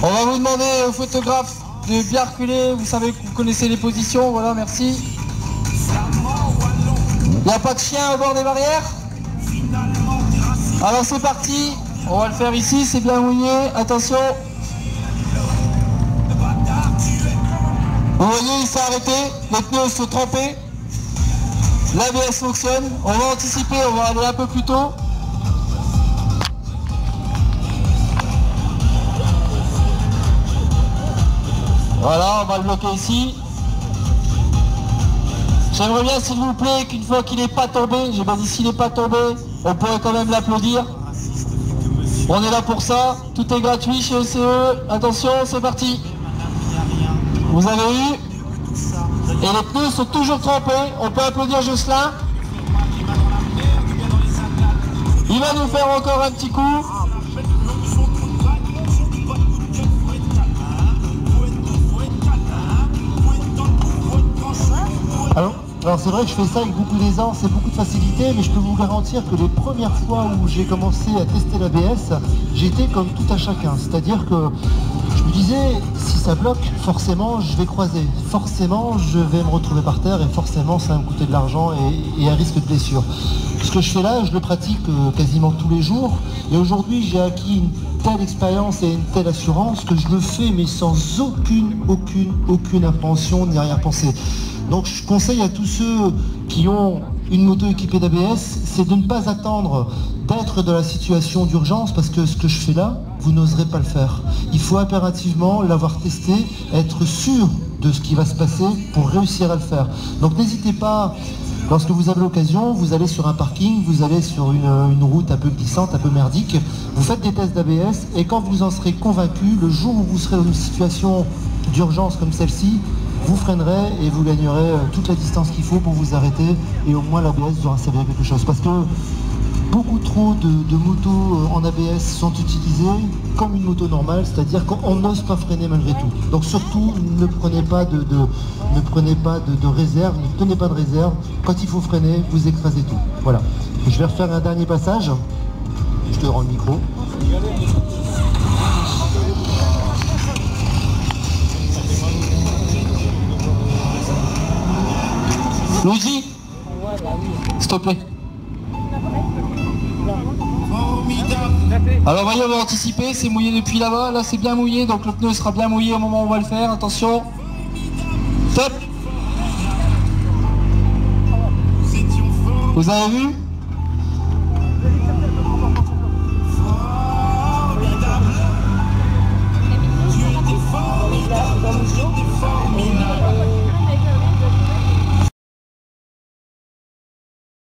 On va vous demander au photographe de bien reculer, vous savez que vous connaissez les positions, voilà, merci. Il n'y a pas de chien au bord des barrières? Alors c'est parti, on va le faire ici, c'est bien mouillé, attention. Vous voyez, il s'est arrêté, les pneus sont trempés. L'ABS fonctionne, on va anticiper, on va aller un peu plus tôt. Voilà, on va le bloquer ici. J'aimerais bien, s'il vous plaît, qu'une fois qu'il n'est pas tombé, j'ai pas dit s'il n'est pas tombé, on pourrait quand même l'applaudir. On est là pour ça, tout est gratuit chez ECE. Attention, c'est parti. Vous avez eu. Et les pneus sont toujours trempés. On peut applaudir Jocelyn. Il va nous faire encore un petit coup. Alors c'est vrai que je fais ça avec beaucoup d'aisance et beaucoup de facilité, mais je peux vous garantir que les premières fois où j'ai commencé à tester l'ABS, j'étais comme tout à chacun. C'est-à-dire que je me disais, si ça bloque, forcément je vais croiser, forcément je vais me retrouver par terre et forcément ça va me coûter de l'argent et un risque de blessure. Ce que je fais là, je le pratique quasiment tous les jours et aujourd'hui j'ai acquis une telle expérience et une telle assurance que je le fais mais sans aucune appréhension ni arrière-pensée. Donc je conseille à tous ceux qui ont une moto équipée d'ABS, c'est de ne pas attendre d'être dans la situation d'urgence parce que ce que je fais là, vous n'oserez pas le faire. Il faut impérativement l'avoir testé, être sûr de ce qui va se passer pour réussir à le faire. Donc n'hésitez pas, lorsque vous avez l'occasion, vous allez sur un parking, vous allez sur une route un peu glissante, un peu merdique, vous faites des tests d'ABS et quand vous en serez convaincu, le jour où vous serez dans une situation d'urgence comme celle-ci, vous freinerez et vous gagnerez toute la distance qu'il faut pour vous arrêter et au moins l'ABS aura servi à quelque chose. Parce que beaucoup trop de motos en ABS sont utilisées comme une moto normale, c'est-à-dire qu'on n'ose pas freiner malgré tout. Donc surtout, ne prenez pas de réserve, ne tenez pas de réserve. Quand il faut freiner, vous écrasez tout. Voilà. Je vais refaire un dernier passage. Je te rends le micro. Luigi, s'il te plaît. Alors voyez, on va anticiper, c'est mouillé depuis là-bas, là c'est bien mouillé, donc le pneu sera bien mouillé au moment où on va le faire, attention. Top. Vous avez vu?